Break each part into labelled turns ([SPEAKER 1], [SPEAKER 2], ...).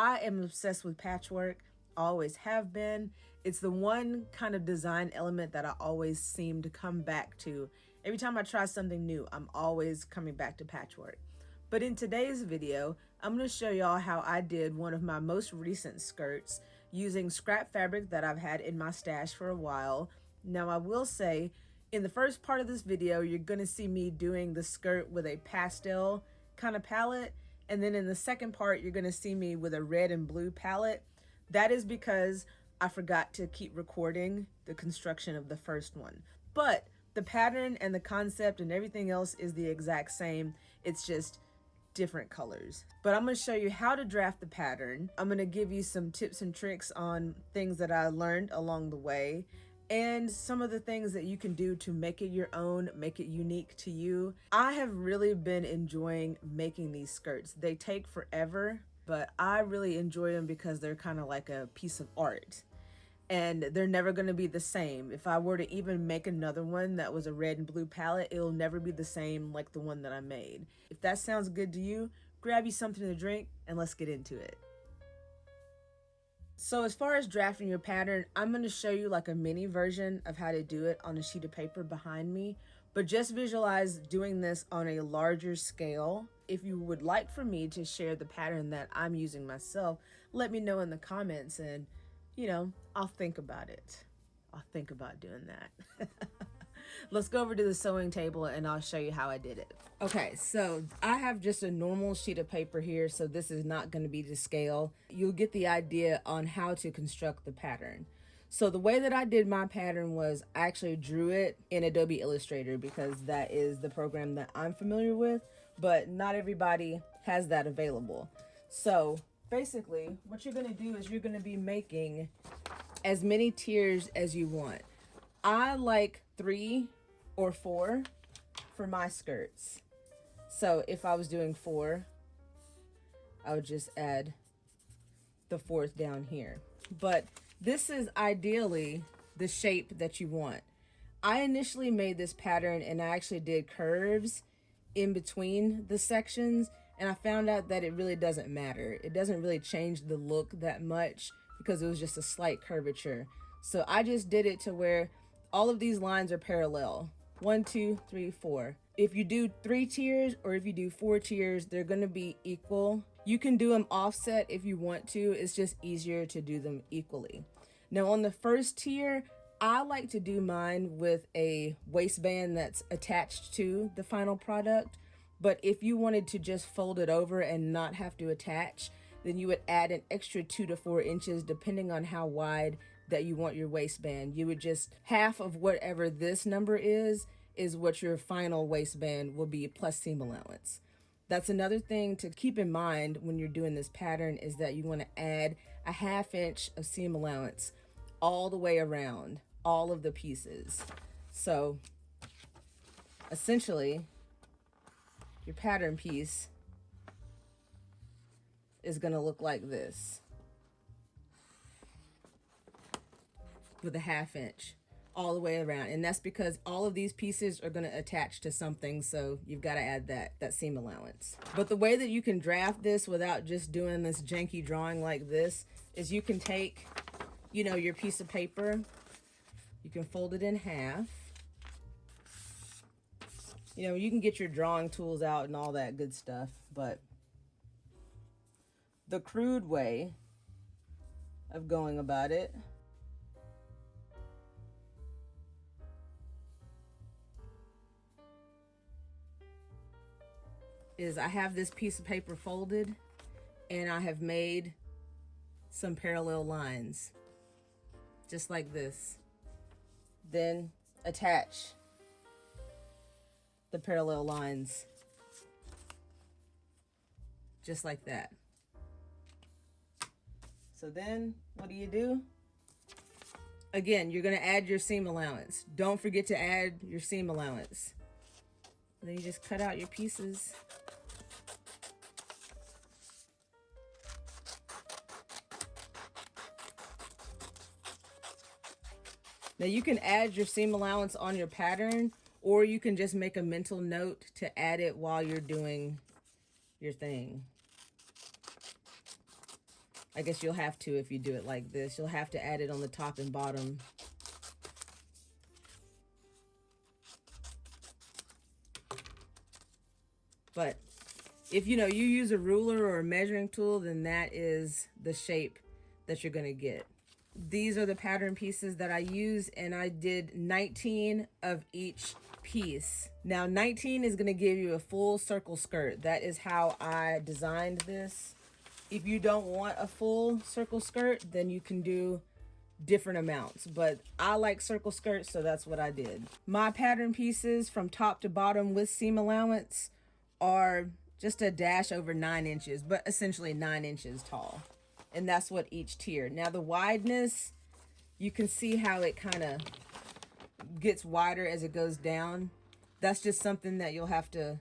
[SPEAKER 1] I am obsessed with patchwork, always have been. It's the one kind of design element that I always seem to come back to. Every time I try something new, I'm always coming back to patchwork. But in today's video, I'm going to show y'all how I did one of my most recent skirts using scrap fabric that I've had in my stash for a while. Now I will say, in the first part of this video, you're going to see me doing the skirt with a pastel kind of palette. And then in the second part, you're going to see me with a red and blue palette. That is because I forgot to keep recording the construction of the first one. But the pattern and the concept and everything else is the exact same. It's just different colors. But I'm going to show you how to draft the pattern. I'm going to give you some tips and tricks on things that I learned along the way, and some of the things that you can do to make it your own, make it unique to you. I have really been enjoying making these skirts. They take forever, but I really enjoy them because they're kind of like a piece of art. And they're never going to be the same. If I were to even make another one that was a red and blue palette, it'll never be the same like the one that I made. If that sounds good to you, grab you something to drink and let's get into it. So as far as drafting your pattern, I'm going to show you like a mini version of how to do it on a sheet of paper behind me. But just visualize doing this on a larger scale. If you would like for me to share the pattern that I'm using myself, let me know in the comments and I'll think about it. I'll think about doing that. Let's go over to the sewing table and I'll show you how I did it. Okay, so I have just a normal sheet of paper here, so this is not going to be to scale. You'll get the idea on how to construct the pattern. So the way that I did my pattern was I actually drew it in Adobe Illustrator because that is the program that I'm familiar with, but not everybody has that available. So basically, what you're going to do is you're going to be making as many tiers as you want. I like 3 or 4 for my skirts. So if I was doing 4, I would just add the 4th down here. But this is ideally the shape that you want. I initially made this pattern and I actually did curves in between the sections, and I found out that it really doesn't matter. It doesn't really change the look that much because it was just a slight curvature. So I just did it to where all of these lines are parallel. 1, 2, 3, 4. If you do 3 tiers or if you do 4 tiers, they're going to be equal. You can do them offset if you want to. It's just easier to do them equally. Now on the first tier, I like to do mine with a waistband that's attached to the final product. But if you wanted to just fold it over and not have to attach, then you would add an extra 2 to 4 inches depending on how wide that you want your waistband. You would just half of whatever this number is what your final waistband will be plus seam allowance. That's another thing to keep in mind when you're doing this pattern, is that you want to add a 1/2 inch of seam allowance all the way around all of the pieces. So essentially, your pattern piece is going to look like this with a 1/2 inch all the way around. And that's because all of these pieces are going to attach to something, so you've got to add that seam allowance. But the way that you can draft this without just doing this janky drawing like this is you can take, your piece of paper, you can fold it in half. You can get your drawing tools out and all that good stuff, but the crude way of going about it is I have this piece of paper folded and I have made some parallel lines just like this. Then attach the parallel lines just like that. So then what do? Again, you're going to add your seam allowance. Don't forget to add your seam allowance. Then you just cut out your pieces. Now you can add your seam allowance on your pattern, or you can just make a mental note to add it while you're doing your thing. I guess you'll have to if you do it like this. You'll have to add it on the top and bottom. But if you use a ruler or a measuring tool, then that is the shape that you're gonna get. These are the pattern pieces that I use, and I did 19 of each piece. Now 19 is gonna give you a full circle skirt. That is how I designed this. If you don't want a full circle skirt, then you can do different amounts, but I like circle skirts, so that's what I did. My pattern pieces from top to bottom with seam allowance are just a dash over 9 inches, but essentially 9 inches tall. And that's what each tier. Now the wideness, you can see how it kind of gets wider as it goes down. That's just something that you'll have to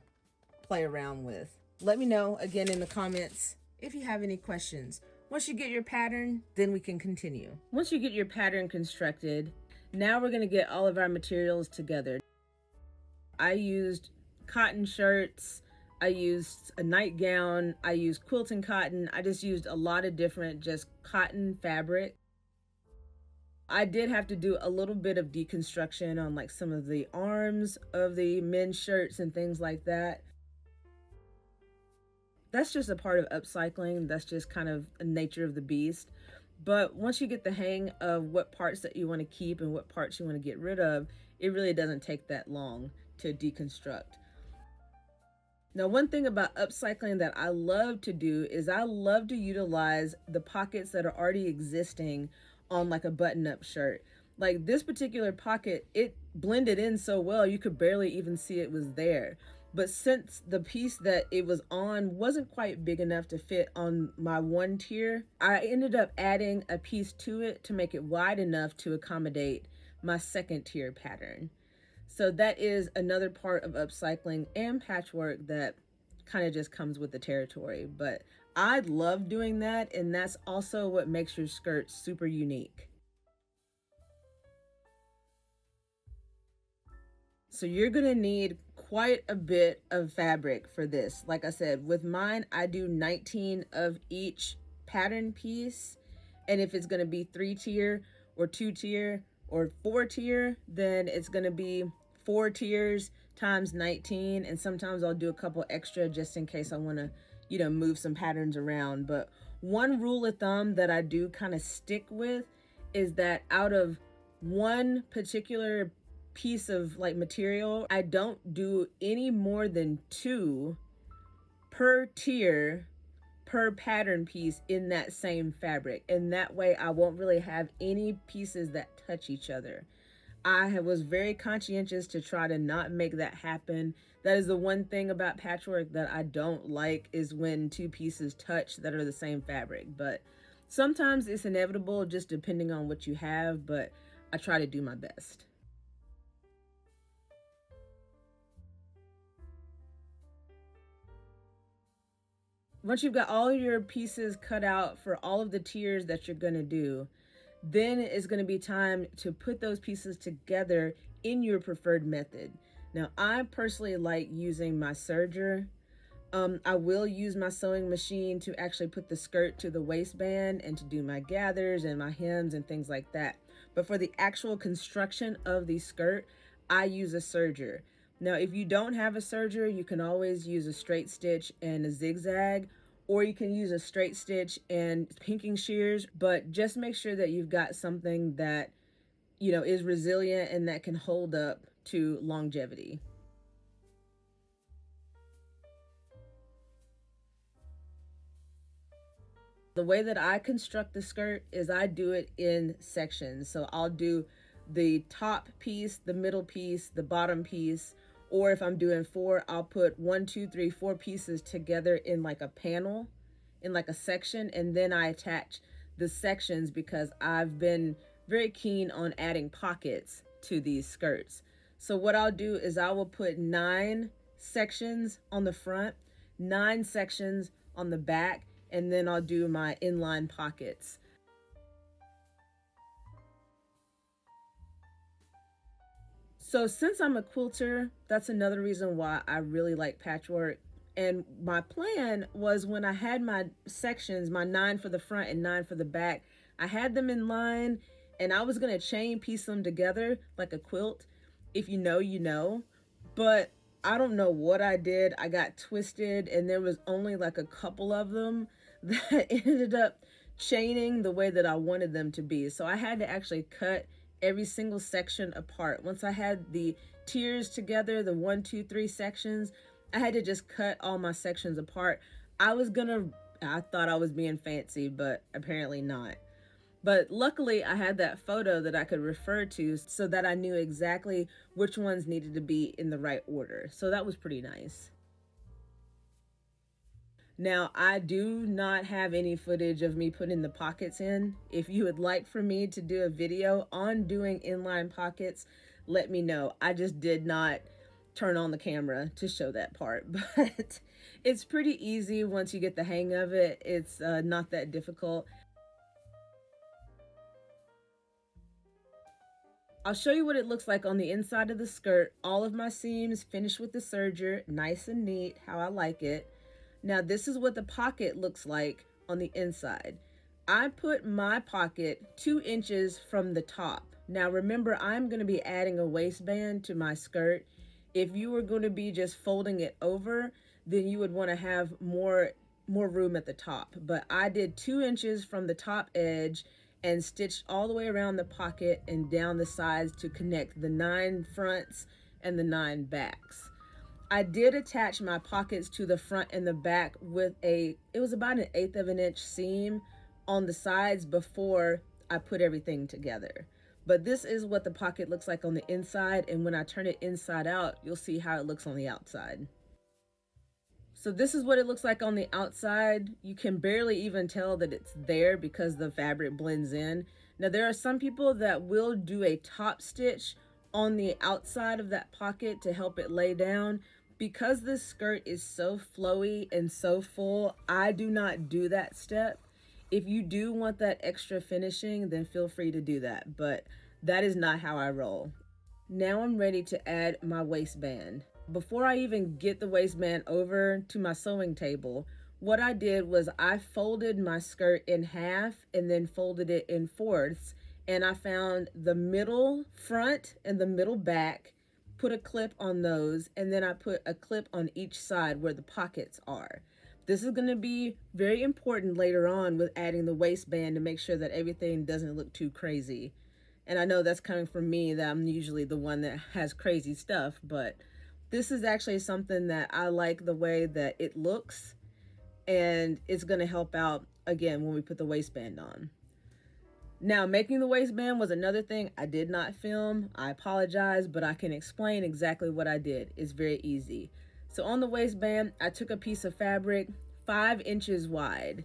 [SPEAKER 1] play around with. Let me know again in the comments if you have any questions. Once you get your pattern, then we can continue. Once you get your pattern constructed, now we're gonna get all of our materials together. I used cotton shirts, I used a nightgown, I used quilting cotton. I just used a lot of different just cotton fabric. I did have to do a little bit of deconstruction on like some of the arms of the men's shirts and things like that. That's just a part of upcycling. That's just kind of a nature of the beast. But once you get the hang of what parts that you want to keep and what parts you want to get rid of, it really doesn't take that long to deconstruct. Now, one thing about upcycling that I love to do is I love to utilize the pockets that are already existing on like a button-up shirt. Like this particular pocket, it blended in so well, you could barely even see it was there. But since the piece that it was on wasn't quite big enough to fit on my one tier, I ended up adding a piece to it to make it wide enough to accommodate my second tier pattern. So that is another part of upcycling and patchwork that kind of just comes with the territory. But I love doing that, and that's also what makes your skirt super unique. So you're gonna need quite a bit of fabric for this. Like I said, with mine, I do 19 of each pattern piece. And if it's gonna be 3-tier or 2-tier or 4-tier, then it's gonna be 4 tiers times 19. And sometimes I'll do a couple extra just in case I wanna, move some patterns around. But one rule of thumb that I do kind of stick with is that out of one particular piece of like material, I don't do any more than 2 per tier per pattern piece in that same fabric, and that way I won't really have any pieces that touch each other. I was very conscientious to try to not make that happen. That is the one thing about patchwork that I don't like, is when 2 pieces touch that are the same fabric. But sometimes it's inevitable just depending on what you have, but I try to do my best. Once you've got all your pieces cut out for all of the tiers that you're gonna do, then it's gonna be time to put those pieces together in your preferred method. Now, I personally like using my serger. I will use my sewing machine to actually put the skirt to the waistband and to do my gathers and my hems and things like that. But for the actual construction of the skirt, I use a serger. Now, if you don't have a serger, you can always use a straight stitch and a zigzag, or you can use a straight stitch and pinking shears, but just make sure that you've got something that, is resilient and that can hold up to longevity. The way that I construct the skirt is I do it in sections. So I'll do the top piece, the middle piece, the bottom piece, or if I'm doing 4, I'll put 1, 2, 3, 4 pieces together in like a panel, in like a section, and then I attach the sections because I've been very keen on adding pockets to these skirts. So what I'll do is I will put 9 sections on the front, 9 sections on the back, and then I'll do my inline pockets. So since I'm a quilter, that's another reason why I really like patchwork And my plan was, when I had my sections, my 9 for the front and 9 for the back, I had them in line, and I was gonna chain piece them together like a quilt. If you know, you know. But I don't know what I did. I got twisted, and there was only like a couple of them that ended up chaining the way that I wanted them to be. So I had to actually cut every single section apart. Once I had the tiers together, the 1, 2, 3 sections, I had to just cut all my sections apart. I thought I was being fancy, but apparently not. But luckily, I had that photo that I could refer to so that I knew exactly which ones needed to be in the right order. So that was pretty nice. Now, I do not have any footage of me putting the pockets in. If you would like for me to do a video on doing inline pockets, let me know. I just did not turn on the camera to show that part, but it's pretty easy once you get the hang of it. It's not that difficult. I'll show you what it looks like on the inside of the skirt. All of my seams finished with the serger, nice and neat, how I like it. Now this is what the pocket looks like on the inside. I put my pocket 2 inches from the top. Now remember, I'm going to be adding a waistband to my skirt. If you were going to be just folding it over, then you would want to have more room at the top. But I did 2 inches from the top edge and stitched all the way around the pocket and down the sides to connect the 9 fronts and the 9 backs. I did attach my pockets to the front and the back with it was about 1/8 of an inch seam on the sides before I put everything together. But this is what the pocket looks like on the inside, and when I turn it inside out, you'll see how it looks on the outside. So this is what it looks like on the outside. You can barely even tell that it's there because the fabric blends in. Now there are some people that will do a top stitch on the outside of that pocket to help it lay down. Because this skirt is so flowy and so full, I do not do that step. If you do want that extra finishing, then feel free to do that, but that is not how I roll. Now I'm ready to add my waistband. Before I even get the waistband over to my sewing table, what I did was I folded my skirt in half and then folded it in fourths, and I found the middle front and the middle back, put a clip on those, and then I put a clip on each side where the pockets are. This is going to be very important later on with adding the waistband to make sure that everything doesn't look too crazy. And I know that's coming from me, that I'm usually the one that has crazy stuff, but this is actually something that I like the way that it looks, and it's going to help out again when we put the waistband on. Now, making the waistband was another thing I did not film. I apologize, but I can explain exactly what I did. It's very easy. So on the waistband, I took a piece of fabric 5 inches wide.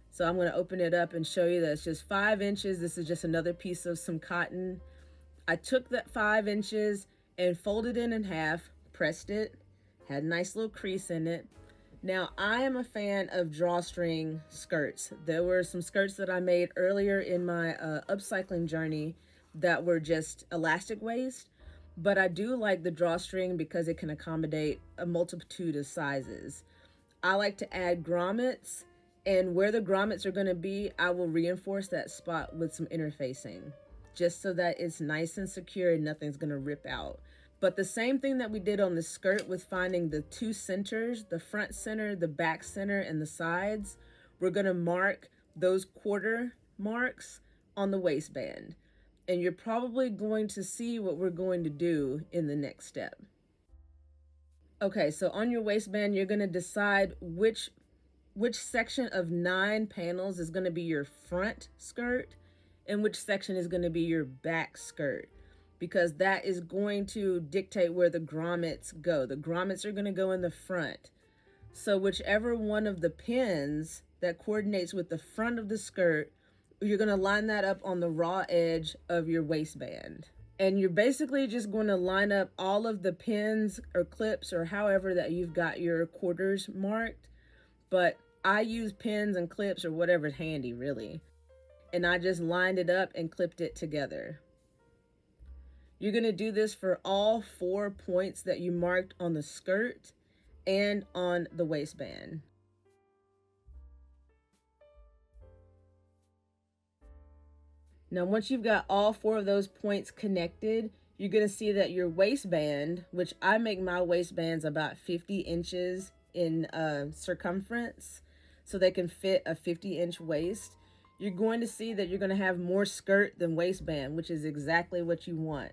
[SPEAKER 1] So I'm going to open it up and show you that it's just 5 inches. This is just another piece of some cotton. I took that 5 inches and folded it in half, pressed it, had a nice little crease in it. Now, I am a fan of drawstring skirts. There were some skirts that I made earlier in my upcycling journey that were just elastic waist, but I do like the drawstring because it can accommodate a multitude of sizes. I like to add grommets, and where the grommets are going to be, I will reinforce that spot with some interfacing, just so that it's nice and secure and nothing's going to rip out. But the same thing that we did on the skirt with finding the 2 centers, the front center, the back center, and the sides, we're going to mark those quarter marks on the waistband. And you're probably going to see what we're going to do in the next step. Okay, so on your waistband, you're going to decide which section of 9 panels is going to be your front skirt and which section is going to be your back skirt, because that is going to dictate where the grommets go. The grommets are going to go in the front. So whichever one of the pins that coordinates with the front of the skirt, you're going to line that up on the raw edge of your waistband. And you're basically just going to line up all of the pins or clips or however that you've got your quarters marked. But I use pins and clips or whatever's handy, really. And I just lined it up and clipped it together. You're going to do this for all 4 points that you marked on the skirt, and on the waistband. Now, once you've got all 4 of those points connected, you're going to see that your waistband, which I make my waistbands about 50 inches in circumference, so they can fit a 50-inch waist, you're going to see that you're going to have more skirt than waistband, which is exactly what you want.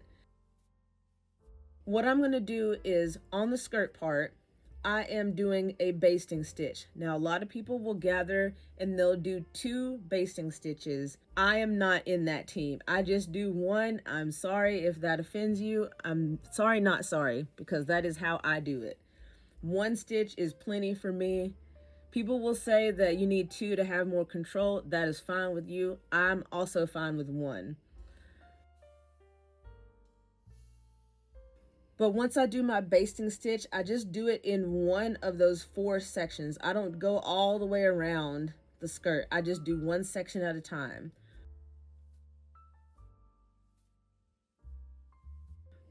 [SPEAKER 1] What I'm going to do is on the skirt part, I am doing a basting stitch. Now, a lot of people will gather and they'll do 2 basting stitches. I am not in that team. I just do 1. I'm sorry if that offends you. I'm sorry, not sorry, because that is how I do it. 1 stitch is plenty for me. People will say that you need 2 to have more control. That is fine with you. I'm also fine with 1. But once I do my basting stitch, I just do it in one of those 4 sections. I don't go all the way around the skirt. I just do 1 section at a time.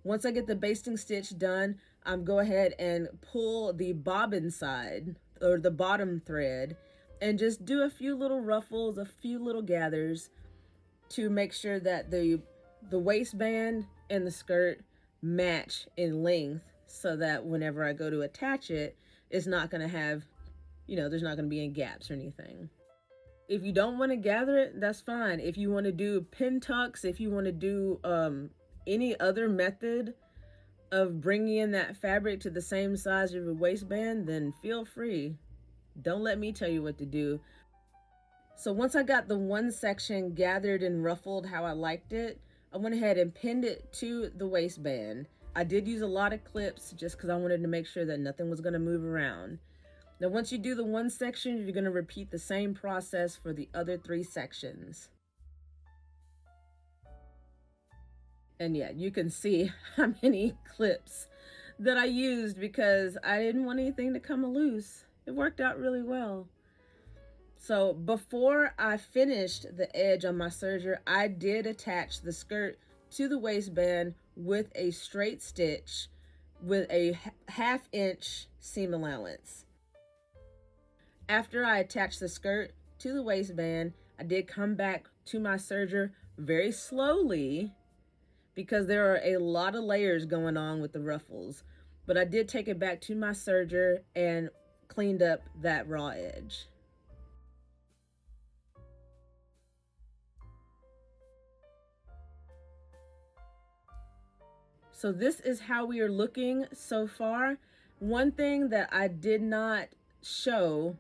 [SPEAKER 1] Once I get the basting stitch done, I'm go ahead and pull the bobbin side or the bottom thread and just do a few little ruffles, a few little gathers to make sure that the waistband and the skirt match in length, so that whenever I go to attach it, it's not going to have, there's not going to be any gaps or anything. If you don't want to gather it, that's fine. If you want to do pin tucks, if you want to do any other method of bringing in that fabric to the same size of your waistband, then feel free. Don't let me tell you what to do. So once I got the 1 section gathered and ruffled how I liked it, I went ahead and pinned it to the waistband. I did use a lot of clips just because I wanted to make sure that nothing was going to move around. Now, once you do the 1 section, you're going to repeat the same process for the other 3 sections. And yeah, you can see how many clips that I used because I didn't want anything to come loose. It worked out really well. So before I finished the edge on my serger, I did attach the skirt to the waistband with a straight stitch with a 1/2 inch seam allowance. After I attached the skirt to the waistband, I did come back to my serger very slowly because there are a lot of layers going on with the ruffles. But I did take it back to my serger and cleaned up that raw edge. So this is how we are looking so far. One thing that I did not show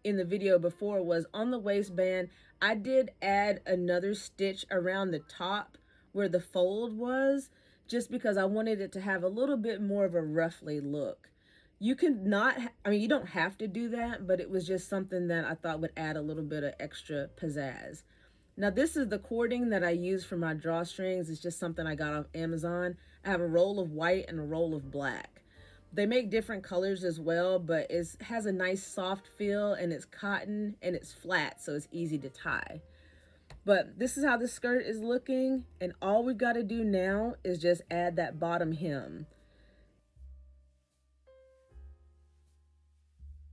[SPEAKER 1] in the video before was on the waistband, I did add another stitch around the top where the fold was, just because I wanted it to have a little bit more of a ruffly look. You can not, you don't have to do that, but it was just something that I thought would add a little bit of extra pizzazz. Now this is the cording that I use for my drawstrings. It's just something I got off Amazon. I have a roll of white and a roll of black. They make different colors as well, but it has a nice soft feel and it's cotton and it's flat, so it's easy to tie. But this is how the skirt is looking, and all we've got to do now is just add that bottom hem.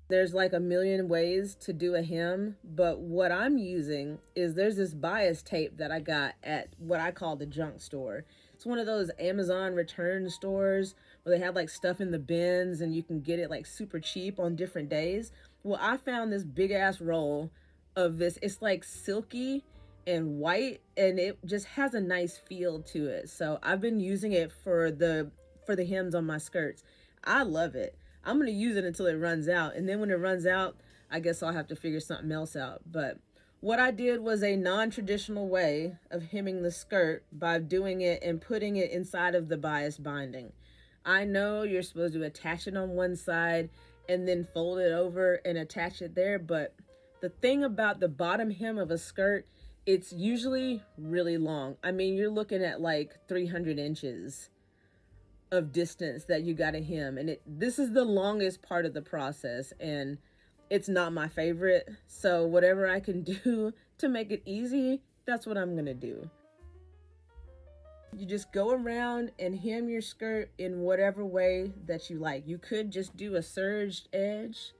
[SPEAKER 1] There's like a million ways to do a hem, but what I'm using is there's this bias tape that I got at what I call the junk store. It's one of those Amazon return stores where they have like stuff in the bins and you can get it like super cheap on different days. Well, I found this big ass roll of this. It's like silky and white, and it just has a nice feel to it. So I've been using it for the hems on my skirts. I love it. I'm going to use it until it runs out. And then when it runs out, I guess I'll have to figure something else out. But what I did was a non-traditional way of hemming the skirt by doing it and putting it inside of the bias binding. I know you're supposed to attach it on one side and then fold it over and attach it there. But the thing about the bottom hem of a skirt, it's usually really long. I mean, you're looking at like 300 inches of distance that you gotta hem, and this is the longest part of the process, and it's not my favorite. So whatever I can do to make it easy, that's what I'm gonna do. You just go around and hem your skirt in whatever way that you like. You could just do a serged edge.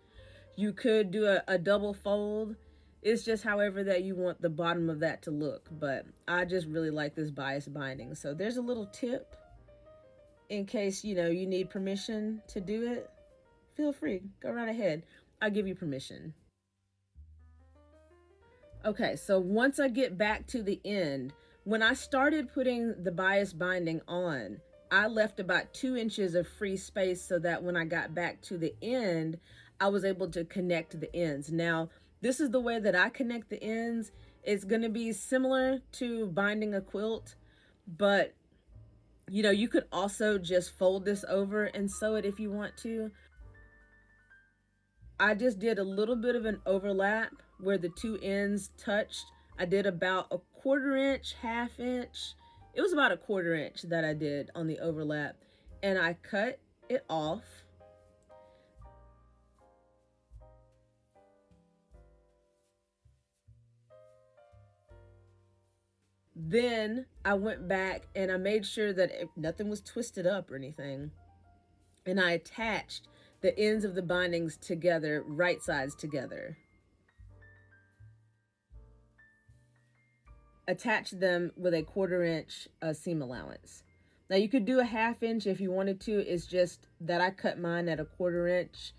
[SPEAKER 1] You could do a double fold. It's just however that you want the bottom of that to look. But I just really like this bias binding. So there's a little tip in case, you know, you need permission to do it. Feel free. Go right ahead. I'll give you permission. Okay, so once I get back to the end, when I started putting the bias binding on, I left about 2 inches of free space so that when I got back to the end, I was able to connect the ends. Now, this is the way that I connect the ends. It's going to be similar to binding a quilt, but you know, you could also just fold this over and sew it if you want to. I just did a little bit of an overlap where the two ends touched. I did about a 1/4 inch, 1/2 inch. It was about a 1/4 inch that I did on the overlap, and I cut it off. Then I went back and I made sure that nothing was twisted up or anything. And I attached the ends of the bindings together, right sides together. Attach them with a 1/4 inch seam allowance. Now you could do a 1/2 inch if you wanted to. It's just that I cut mine at a 1/4 inch.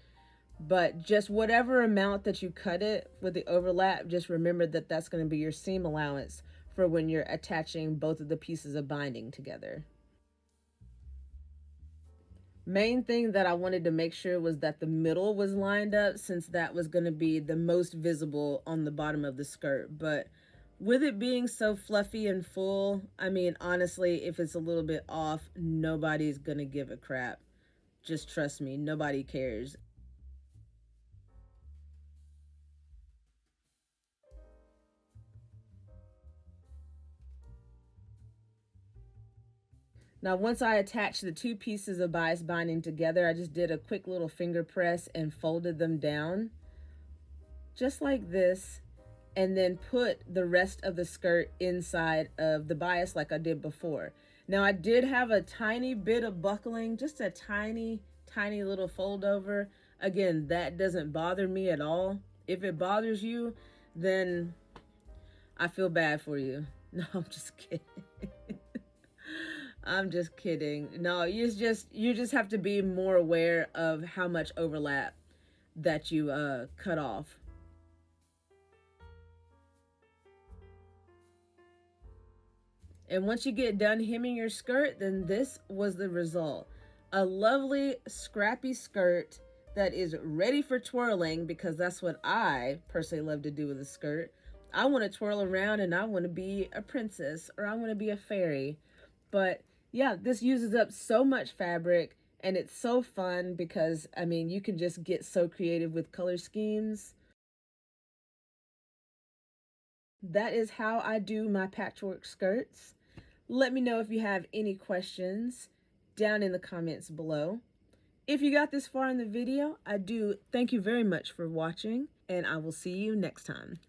[SPEAKER 1] But just whatever amount that you cut it with the overlap, just remember that that's going to be your seam allowance for when you're attaching both of the pieces of binding together. Main thing that I wanted to make sure was that the middle was lined up, since that was going to be the most visible on the bottom of the skirt. But with it being so fluffy and full, I mean, honestly, if it's a little bit off, nobody's going to give a crap. Just trust me, nobody cares. Now, once I attached the two pieces of bias binding together, I just did a quick little finger press and folded them down just like this, and then put the rest of the skirt inside of the bias like I did before. Now, I did have a tiny bit of buckling, just a tiny little fold over. Again, that doesn't bother me at all. If it bothers you, then I feel bad for you. No, I'm just kidding. I'm just kidding. No, you just have to be more aware of how much overlap that you cut off. And once you get done hemming your skirt, then this was the result. A lovely scrappy skirt that is ready for twirling, because that's what I personally love to do with a skirt. I want to twirl around and I want to be a princess, or I want to be a fairy. But yeah, this uses up so much fabric, and it's so fun because, I mean, you can just get so creative with color schemes. That is how I do my patchwork skirts. Let me know if you have any questions down in the comments below. If you got this far in the video, I do thank you very much for watching, and I will see you next time.